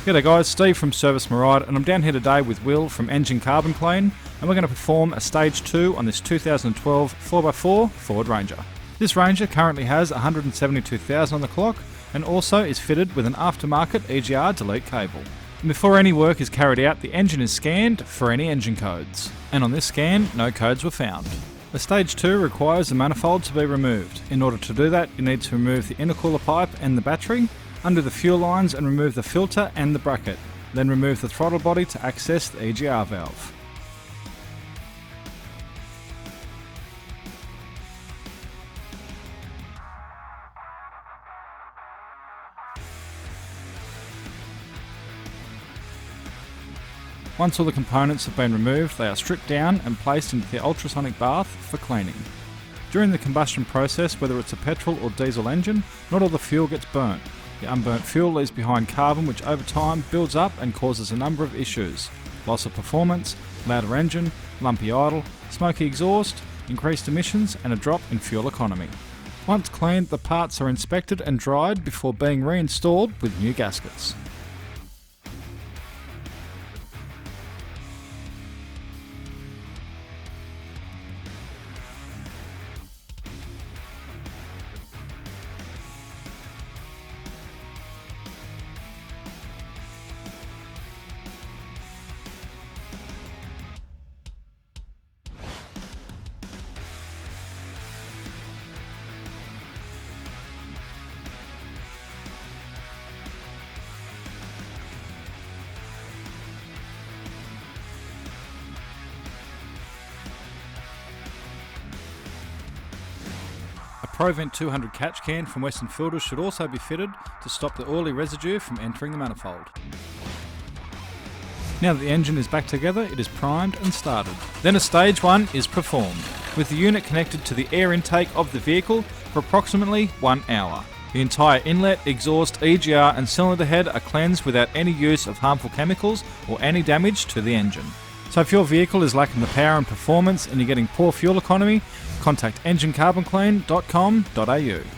G'day guys, Steve from Service Maride, and I'm down here today with Will from Engine Carbon Clean, and we're going to perform a Stage 2 on this 2012 4x4 Ford Ranger. This Ranger currently has 172,000 on the clock, and also is fitted with an aftermarket EGR delete cable. And before any work is carried out, the engine is scanned for any engine codes, and on this scan, no codes were found. The Stage 2 requires the manifold to be removed. In order to do that, you need to remove the intercooler pipe and the battery, undo the fuel lines and remove the filter and the bracket, then remove the throttle body to access the EGR valve. Once all the components have been removed, they are stripped down and placed into the ultrasonic bath for cleaning. During the combustion process, whether it's a petrol or diesel engine, not all the fuel gets burnt. The unburnt fuel leaves behind carbon which over time builds up and causes a number of issues: loss of performance, louder engine, lumpy idle, smoky exhaust, increased emissions and a drop in fuel economy. Once cleaned, the parts are inspected and dried before being reinstalled with new gaskets. A Provent 200 catch can from Western Filters should also be fitted to stop the oily residue from entering the manifold. Now that the engine is back together, it is primed and started. Then a Stage 1 is performed, with the unit connected to the air intake of the vehicle for approximately 1 hour. The entire inlet, exhaust, EGR and cylinder head are cleansed without any use of harmful chemicals or any damage to the engine. So if your vehicle is lacking the power and performance and you're getting poor fuel economy, contact enginecarbonclean.com.au.